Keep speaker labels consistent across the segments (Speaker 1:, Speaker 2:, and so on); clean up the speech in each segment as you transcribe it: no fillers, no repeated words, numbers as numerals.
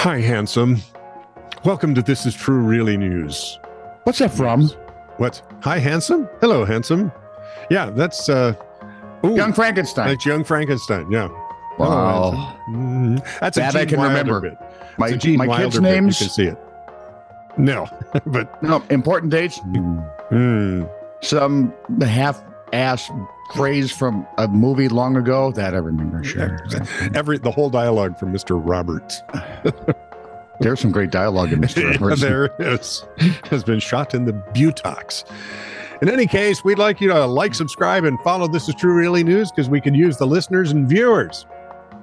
Speaker 1: Hi, handsome. Welcome to This Is True Really News.
Speaker 2: What's that from?
Speaker 1: What? Hi, handsome? Hello, handsome. Yeah, that's
Speaker 2: Young Frankenstein.
Speaker 1: That's Young Frankenstein, yeah.
Speaker 2: Wow.
Speaker 1: Hello, that's
Speaker 2: That
Speaker 1: a
Speaker 2: I
Speaker 1: Gene
Speaker 2: can
Speaker 1: Wilder
Speaker 2: remember.
Speaker 1: bit.
Speaker 2: My
Speaker 1: It's a Gene Wilder
Speaker 2: kids'
Speaker 1: bit.
Speaker 2: names?
Speaker 1: You can see it. No, but
Speaker 2: No, important dates. Some half-ass phrase from a movie long ago that I remember. Sure.
Speaker 1: the whole dialogue from Mr. Roberts.
Speaker 2: There's some great dialogue in Mr. Roberts.
Speaker 1: There is. Has been shot in the buttocks. In any case, we'd like you to like, subscribe, and follow This Is True Really News because we could use the listeners and viewers.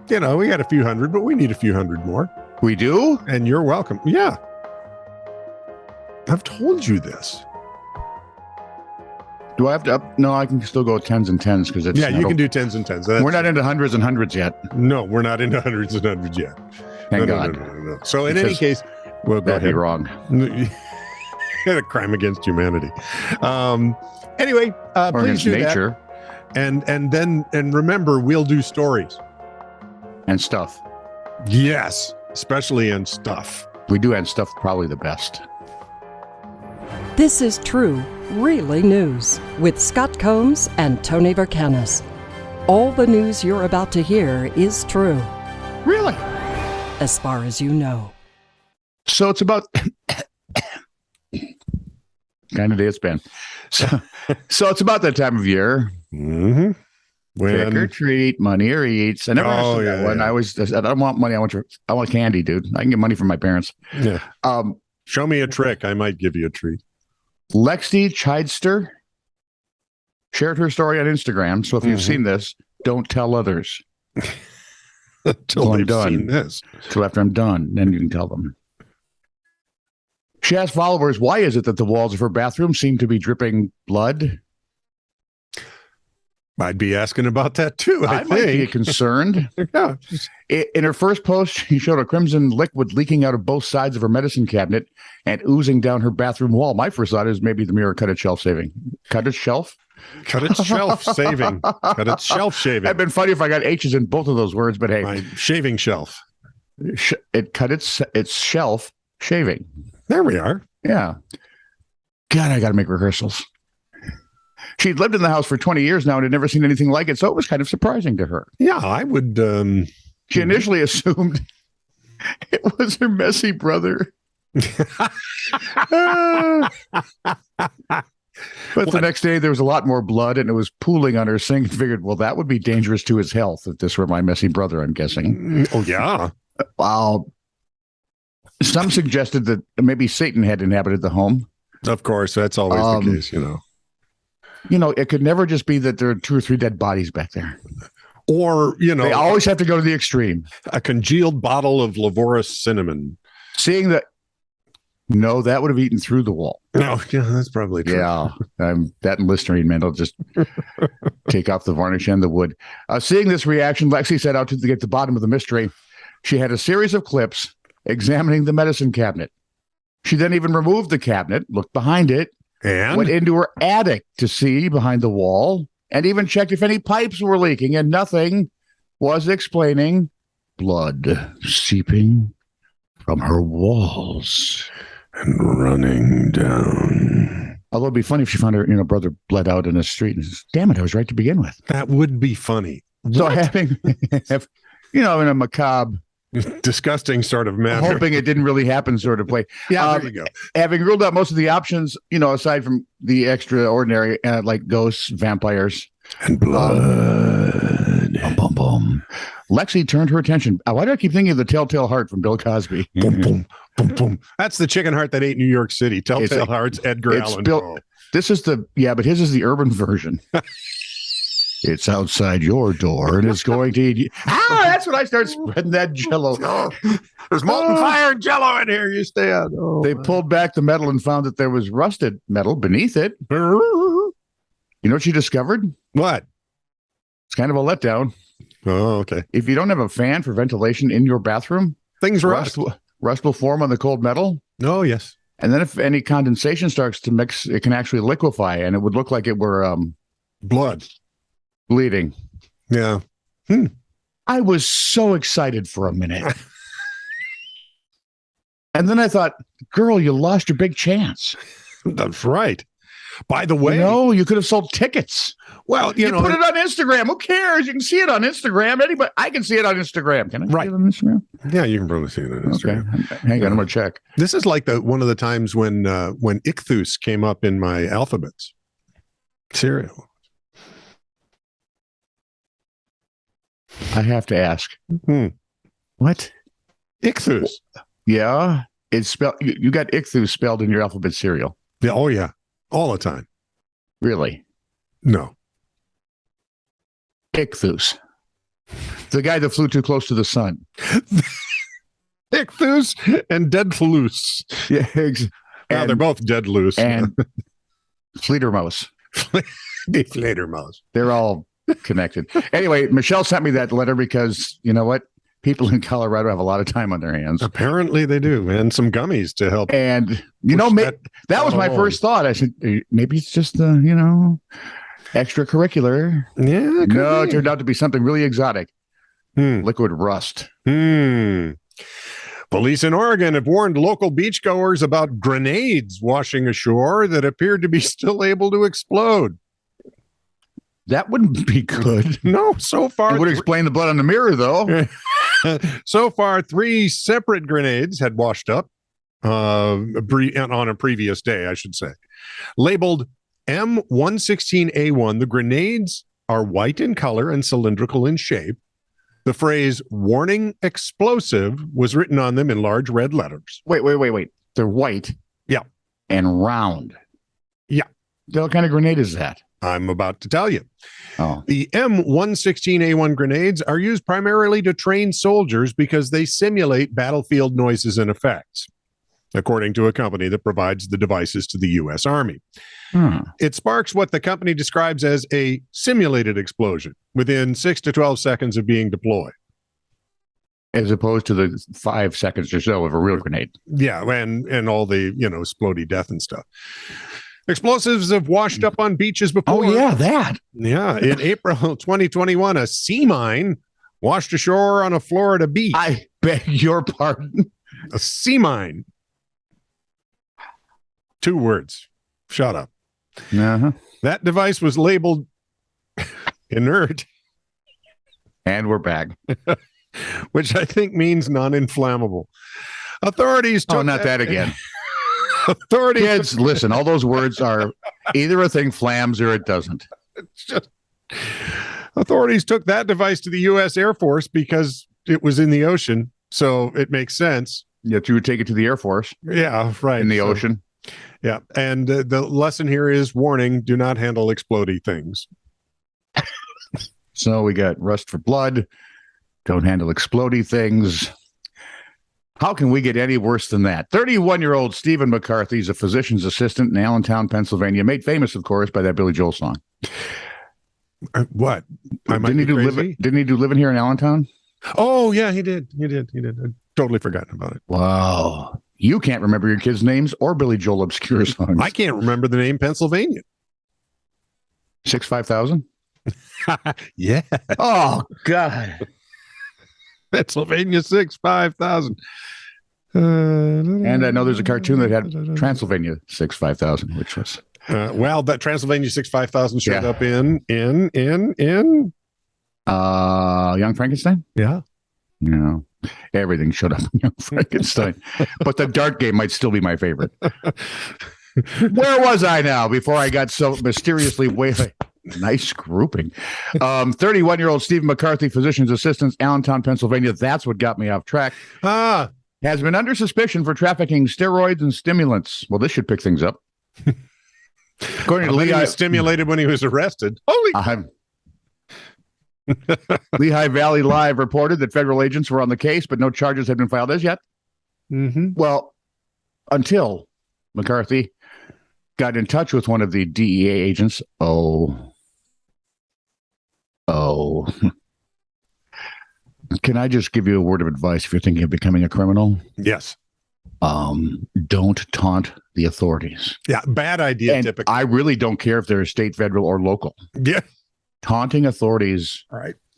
Speaker 1: You know, we got a few hundred, but we need a few hundred more.
Speaker 2: We do?
Speaker 1: And you're welcome. Yeah. I've told you this.
Speaker 2: Do I have to up? No, I can still go tens and tens because it's.
Speaker 1: Yeah, you can do tens and tens.
Speaker 2: We're not into hundreds and hundreds yet.
Speaker 1: No, we're not into hundreds and hundreds yet.
Speaker 2: Thank
Speaker 1: No.
Speaker 2: God.
Speaker 1: So in any case, well, go
Speaker 2: That'd be
Speaker 1: ahead.
Speaker 2: wrong.
Speaker 1: A crime against humanity. Anyway,
Speaker 2: Or
Speaker 1: please
Speaker 2: against
Speaker 1: do
Speaker 2: nature
Speaker 1: that. And remember, we'll do stories.
Speaker 2: and stuff.
Speaker 1: Yes, especially in stuff.
Speaker 2: We do and stuff probably the best.
Speaker 3: This is True, Really News with Scott Combs and Tony Vercanis. All the news you're about to hear is true,
Speaker 2: Really?
Speaker 3: as far as you know.
Speaker 2: So it's about kind of day it's been. So it's about that time of year.
Speaker 1: Mm-hmm.
Speaker 2: Trick or treat, money or eats. I never asked for that one.
Speaker 1: Yeah.
Speaker 2: I don't want money. I want candy, dude. I can get money from my parents.
Speaker 1: Yeah. Show me a trick. I might give you a treat.
Speaker 2: Lexi Chidester shared her story on Instagram. So if you've seen this, don't tell others.
Speaker 1: Until
Speaker 2: I'm
Speaker 1: they've
Speaker 2: done.
Speaker 1: seen this.
Speaker 2: So after I'm done, then you can tell them. She asked followers, why is it that the walls of her bathroom seem to be dripping blood?
Speaker 1: I'd be asking about that too. I
Speaker 2: might be
Speaker 1: think.
Speaker 2: concerned.
Speaker 1: Yeah.
Speaker 2: In her first post, she showed a crimson liquid leaking out of both sides of her medicine cabinet and oozing down her bathroom wall. My first thought is maybe the mirror cut its shelf saving. Cut its shelf?
Speaker 1: Cut its shelf saving. Cut its shelf shaving.
Speaker 2: It'd been funny if I got H's in both of those words, but hey.
Speaker 1: My shaving shelf.
Speaker 2: It cut its shelf shaving.
Speaker 1: There we are.
Speaker 2: Yeah. God, I got to make rehearsals. She'd lived in the house for 20 years now and had never seen anything like it, so it was kind of surprising to her.
Speaker 1: Yeah, I would.
Speaker 2: She initially assumed it was her messy brother. But the next day, there was a lot more blood, and it was pooling on her sink. And figured, well, that would be dangerous to his health if this were my messy brother, I'm guessing.
Speaker 1: Oh, yeah.
Speaker 2: Wow. Some suggested that maybe Satan had inhabited the home.
Speaker 1: Of course, that's always the case, you know.
Speaker 2: You know, it could never just be that there are 2 or 3 dead bodies back there.
Speaker 1: Or, you know,
Speaker 2: They always have to go to the extreme.
Speaker 1: a congealed bottle of Livorus cinnamon.
Speaker 2: Seeing that, no, that would have eaten through the wall.
Speaker 1: No, yeah, that's probably true.
Speaker 2: Yeah, that and Listerine, man, will just take off the varnish and the wood. Seeing this reaction, Lexi set out to get to the bottom of the mystery. She had a series of clips examining the medicine cabinet. She then even removed the cabinet, looked behind it,
Speaker 1: And
Speaker 2: went into her attic to see behind the wall, and even checked if any pipes were leaking, and nothing was explaining blood seeping from her walls
Speaker 1: and running down.
Speaker 2: Although it'd be funny if she found her, brother bled out in the street and says, damn it, I was right to begin with.
Speaker 1: That would be funny.
Speaker 2: So
Speaker 1: What?
Speaker 2: having, in a macabre,
Speaker 1: Disgusting sort of manner.
Speaker 2: hoping it didn't really happen sort of way.
Speaker 1: Yeah, there you go.
Speaker 2: Having ruled out most of the options, aside from the extraordinary, like ghosts, vampires,
Speaker 1: And blood.
Speaker 2: Bum, bum, bum. Lexi turned her attention. Why do I keep thinking of the Telltale Heart from Bill Cosby?
Speaker 1: Boom, boom, boom, boom. That's the chicken heart that ate New York City. Telltale Hearts, Edgar
Speaker 2: it's
Speaker 1: Allan
Speaker 2: Bill-
Speaker 1: Poe.
Speaker 2: This is but his is the urban version. It's outside your door and it's going to eat you. That's when I start spreading that jello.
Speaker 1: There's molten fire and jello in here. You stay out. Oh,
Speaker 2: They pulled back the metal and found that there was rusted metal beneath it. You know what she discovered?
Speaker 1: What?
Speaker 2: It's kind of a letdown.
Speaker 1: Oh, okay.
Speaker 2: If you don't have a fan for ventilation in your bathroom,
Speaker 1: Things rust.
Speaker 2: rust will form on the cold metal.
Speaker 1: Oh, yes.
Speaker 2: And then if any condensation starts to mix, it can actually liquefy and it would look like it were
Speaker 1: Blood.
Speaker 2: bleeding.
Speaker 1: Yeah.
Speaker 2: I was so excited for a minute. And then I thought, girl, you lost your big chance.
Speaker 1: That's right. By the way,
Speaker 2: you could have sold tickets.
Speaker 1: Well,
Speaker 2: you put it on Instagram. Who cares? You can see it on Instagram. Anybody, I can see it on Instagram. Can I see it on Instagram?
Speaker 1: Yeah, you can probably see it on Instagram.
Speaker 2: Okay. Hang on, I'm gonna check.
Speaker 1: This is like one of the times when ichthus came up in my alphabets cereal.
Speaker 2: I have to ask. What?
Speaker 1: Ichthus.
Speaker 2: Yeah, it's spelled. You got ichthus spelled in your alphabet cereal.
Speaker 1: Yeah. Oh yeah. All the time.
Speaker 2: Really?
Speaker 1: No.
Speaker 2: Ichthus. The guy that flew too close to the sun.
Speaker 1: Ichthus and Deadloose.
Speaker 2: Yeah.
Speaker 1: Well, they're both Deadloose.
Speaker 2: And Fledermaus.
Speaker 1: Fledermaus.
Speaker 2: They're all connected. Anyway, Michelle sent me that letter because, you know what? People in Colorado have a lot of time on their hands.
Speaker 1: Apparently they do, and some gummies to help.
Speaker 2: And, that was my first thought. I said, maybe it's just extracurricular.
Speaker 1: Yeah.
Speaker 2: No, it turned out to be something really exotic. Liquid rust.
Speaker 1: Police in Oregon have warned local beachgoers about grenades washing ashore that appeared to be still able to explode.
Speaker 2: That wouldn't be good.
Speaker 1: No, so far.
Speaker 2: It would explain the blood on the mirror, though.
Speaker 1: So far, 3 separate grenades had washed up on a previous day, I should say. Labeled M116A1, the grenades are white in color and cylindrical in shape. The phrase "warning explosive" was written on them in large red letters.
Speaker 2: Wait. They're white.
Speaker 1: Yeah.
Speaker 2: And round.
Speaker 1: Yeah.
Speaker 2: What kind of grenade is that?
Speaker 1: I'm about to tell you.
Speaker 2: Oh.
Speaker 1: The M116A1 grenades are used primarily to train soldiers because they simulate battlefield noises and effects, according to a company that provides the devices to the U.S. Army. It sparks what the company describes as a simulated explosion within 6 to 12 seconds of being deployed.
Speaker 2: As opposed to the 5 seconds or so of a real grenade.
Speaker 1: Yeah, and all the, explodey death and stuff. Explosives have washed up on beaches before.
Speaker 2: Oh, yeah, that.
Speaker 1: Yeah, in April 2021, a sea mine washed ashore on a Florida beach.
Speaker 2: I beg your pardon.
Speaker 1: A sea mine. 2 words. Shut up.
Speaker 2: Uh-huh.
Speaker 1: That device was labeled inert.
Speaker 2: And we're back.
Speaker 1: Which I think means non-inflammable. Authorities took
Speaker 2: not that again.
Speaker 1: Kids,
Speaker 2: listen, all those words are either a thing flams or it doesn't.
Speaker 1: Authorities took that device to the U.S. Air Force because it was in the ocean, so it makes sense.
Speaker 2: Yet you would take it to the Air Force.
Speaker 1: Yeah, right.
Speaker 2: In the ocean.
Speaker 1: Yeah, and the lesson here is warning, do not handle explodey things.
Speaker 2: So we got rust for blood, don't handle explodey things. How can we get any worse than that? 31-year-old Stephen McCarthy is a physician's assistant in Allentown, Pennsylvania, made famous, of course, by that Billy Joel song.
Speaker 1: What?
Speaker 2: Didn't he do Living Here in Allentown?
Speaker 1: Oh, yeah, he did. I totally forgotten about it.
Speaker 2: Wow. You can't remember your kids' names or Billy Joel obscure songs.
Speaker 1: I can't remember the name Pennsylvania.
Speaker 2: 65000?
Speaker 1: Yeah.
Speaker 2: Oh, God.
Speaker 1: Pennsylvania 65000.
Speaker 2: And I know there's a cartoon that had Transylvania 65000, which was
Speaker 1: that Transylvania 65000 showed up in
Speaker 2: Young Frankenstein.
Speaker 1: Yeah.
Speaker 2: No, everything showed up in Young Frankenstein, but the dart game might still be my favorite. Where was I now before I got so mysteriously way? Nice grouping. 31-year-old Stephen McCarthy, physician's assistant, Allentown, Pennsylvania. That's what got me off track. Has been under suspicion for trafficking steroids and stimulants. Well, this should pick things up. According to
Speaker 1: he was stimulated when he was arrested. Holy!
Speaker 2: Lehigh Valley Live reported that federal agents were on the case, but no charges had been filed as yet.
Speaker 1: Mm-hmm.
Speaker 2: Well, until McCarthy got in touch with one of the DEA agents. Can I just give you a word of advice if you're thinking of becoming a criminal?
Speaker 1: Yes.
Speaker 2: Don't taunt the authorities.
Speaker 1: Yeah, bad idea,
Speaker 2: and
Speaker 1: typically.
Speaker 2: I really don't care if they're state, federal, or local.
Speaker 1: Yeah.
Speaker 2: Taunting authorities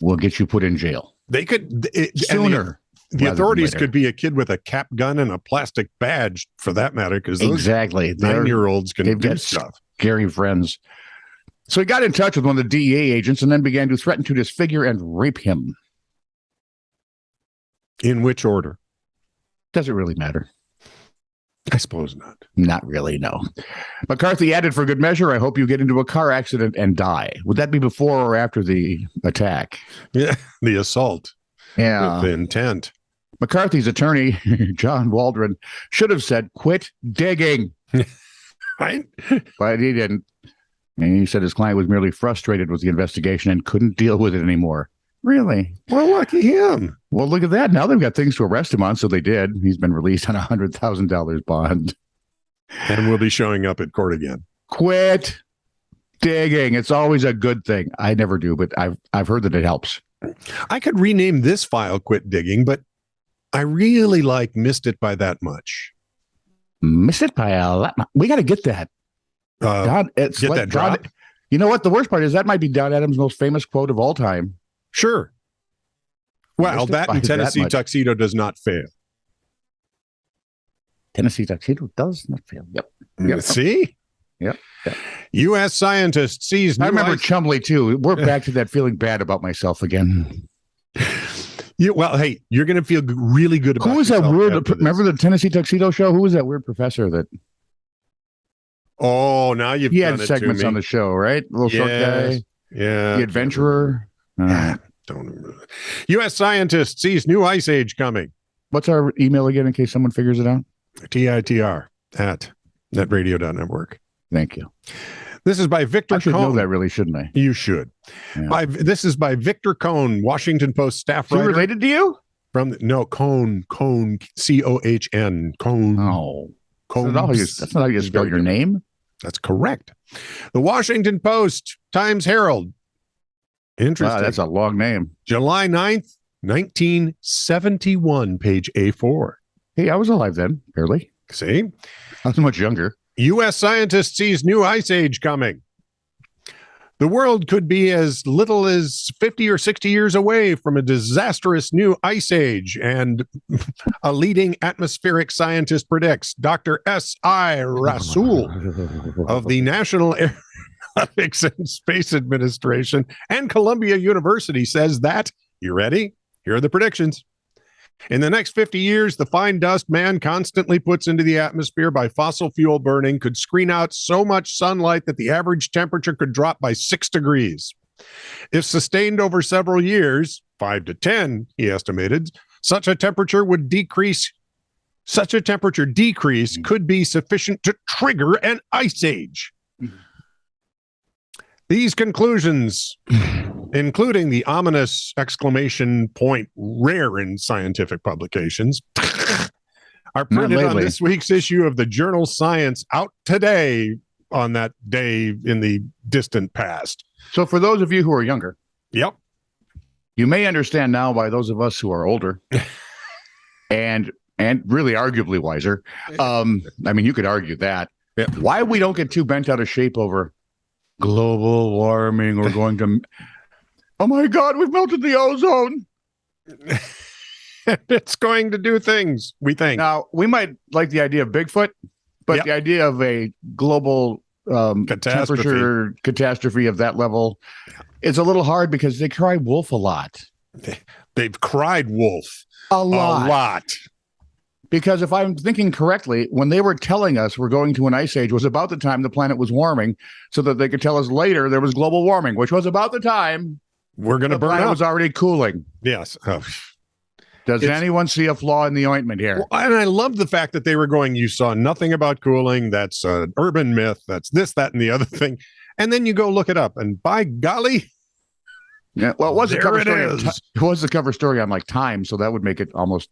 Speaker 2: will get you put in jail.
Speaker 1: They could
Speaker 2: sooner.
Speaker 1: The
Speaker 2: rather than
Speaker 1: authorities
Speaker 2: later.
Speaker 1: could be a kid with a cap gun and a plastic badge, for that matter, because those
Speaker 2: Exactly. They're-
Speaker 1: 9-year-olds can
Speaker 2: they've
Speaker 1: do
Speaker 2: got
Speaker 1: stuff.
Speaker 2: scary friends. So he got in touch with one of the DEA agents and then began to threaten to disfigure and rape him.
Speaker 1: In which order?
Speaker 2: Does it really matter?
Speaker 1: I suppose not.
Speaker 2: Not really, no. McCarthy added, for good measure, I hope you get into a car accident and die. Would that be before or after the attack?
Speaker 1: Yeah, the assault
Speaker 2: Yeah.
Speaker 1: with the intent.
Speaker 2: McCarthy's attorney, John Waldron, should have said, quit digging.
Speaker 1: Right?
Speaker 2: But he didn't. And he said his client was merely frustrated with the investigation and couldn't deal with it anymore. Really?
Speaker 1: Well, lucky him.
Speaker 2: Well, look at that. Now they've got things to arrest him on, so they did. He's been released on a $100,000 bond.
Speaker 1: And we'll be showing up at court again.
Speaker 2: Quit digging. It's always a good thing. I never do, but I've heard that it helps.
Speaker 1: I could rename this file Quit Digging, but I really missed it by that much.
Speaker 2: Missed it by a lot. We got to get that. God, it's
Speaker 1: get
Speaker 2: like
Speaker 1: that drop?
Speaker 2: God, you know what? The worst part is that might be Don Adams' most famous quote of all time.
Speaker 1: Sure. Well,
Speaker 2: Missed it
Speaker 1: that
Speaker 2: by
Speaker 1: and
Speaker 2: that
Speaker 1: Tennessee
Speaker 2: much.
Speaker 1: Tuxedo does not fail.
Speaker 2: Tennessee Tuxedo does not fail. Yep. Yep.
Speaker 1: See?
Speaker 2: Yep.
Speaker 1: U.S. scientist sees new
Speaker 2: I remember
Speaker 1: ice-
Speaker 2: Chumley too. We're back to that feeling bad about myself again.
Speaker 1: Well, hey, you're going to feel really good about
Speaker 2: Who was that
Speaker 1: yourself
Speaker 2: weird?
Speaker 1: after this.
Speaker 2: Remember the Tennessee Tuxedo Show? Who was that weird professor that
Speaker 1: Oh, now you've
Speaker 2: he
Speaker 1: done
Speaker 2: had
Speaker 1: it
Speaker 2: segments
Speaker 1: to me.
Speaker 2: on the show, right? Little short
Speaker 1: Yes.
Speaker 2: guy,
Speaker 1: Yeah.
Speaker 2: the adventurer.
Speaker 1: Don't remember. U.S. scientist sees new ice age coming.
Speaker 2: What's our email again in case someone figures it out?
Speaker 1: TITR@netradio.network.
Speaker 2: Thank you.
Speaker 1: This is by Victor
Speaker 2: I should
Speaker 1: Cohn.
Speaker 2: know that, really, shouldn't I?
Speaker 1: You should.
Speaker 2: Yeah.
Speaker 1: This is by Victor Cohn, Washington Post staff
Speaker 2: Is he
Speaker 1: writer.
Speaker 2: related to you?
Speaker 1: From Cohn, Cohn, C-O-H-N, Cohn.
Speaker 2: Oh,
Speaker 1: Cohn.
Speaker 2: that's not how you spell your name.
Speaker 1: That's correct. The Washington Post, Times Herald. Interesting.
Speaker 2: Wow, that's a long name.
Speaker 1: July 9th, 1971, page A4.
Speaker 2: Hey, I was alive then, barely.
Speaker 1: See?
Speaker 2: I was much younger.
Speaker 1: U.S. scientist sees new ice age coming. The world could be as little as 50 or 60 years away from a disastrous new ice age, and a leading atmospheric scientist predicts. Dr. S.I. Rasool of the National Aeronautics and Space Administration and Columbia University says that, you ready? Here are the predictions. In the next 50 years, the fine dust man constantly puts into the atmosphere by fossil fuel burning could screen out so much sunlight that the average temperature could drop by 6 degrees. If sustained over several years, 5 to 10, he estimated, such a temperature decrease could be sufficient to trigger an ice age. These conclusions, including the ominous exclamation point rare in scientific publications, are printed on this week's issue of the journal Science, out today on that day in the distant past.
Speaker 2: So for those of you who are younger,
Speaker 1: Yep.
Speaker 2: you may understand now why those of us who are older and really arguably wiser, I mean, you could argue that, why we don't get too bent out of shape over global warming. We're going to, oh my God, we've melted the ozone.
Speaker 1: It's going to do things, we think.
Speaker 2: Now, we might like the idea of Bigfoot, but the idea of a global temperature catastrophe of that level, it's a little hard because they cry wolf a lot.
Speaker 1: They've cried wolf
Speaker 2: a lot. Because if I'm thinking correctly, when they were telling us we're going to an ice age was about the time the planet was warming, so that they could tell us later there was global warming, which was about the time
Speaker 1: we're going to burn
Speaker 2: planet
Speaker 1: up.
Speaker 2: was already cooling.
Speaker 1: Yes. Oh.
Speaker 2: Does anyone see a flaw in the ointment here?
Speaker 1: Well, and I love the fact that they were going, you saw nothing about cooling. That's an urban myth. That's this, that, and the other thing. And then you go look it up, and by golly.
Speaker 2: Yeah, well, it was a cover story.
Speaker 1: Is.
Speaker 2: It was the cover story on like Time, so that would make it almost,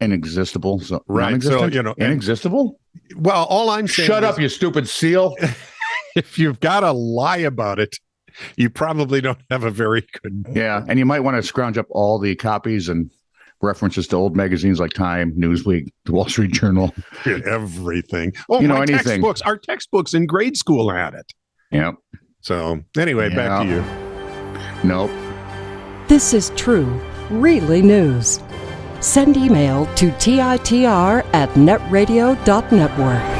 Speaker 2: inexistible. So
Speaker 1: right. So,
Speaker 2: inexistible.
Speaker 1: Well, all I'm saying
Speaker 2: Shut up, you stupid seal.
Speaker 1: If you've got to lie about it, you probably don't have a very good.
Speaker 2: Yeah. And you might want to scrounge up all the copies and references to old magazines like Time, Newsweek, the Wall Street Journal.
Speaker 1: Everything. Oh,
Speaker 2: anything.
Speaker 1: Textbooks. Our textbooks in grade school had it.
Speaker 2: Yeah.
Speaker 1: So anyway, back to you.
Speaker 2: Nope.
Speaker 3: This is true, really news Send email to TITR@netradio.network.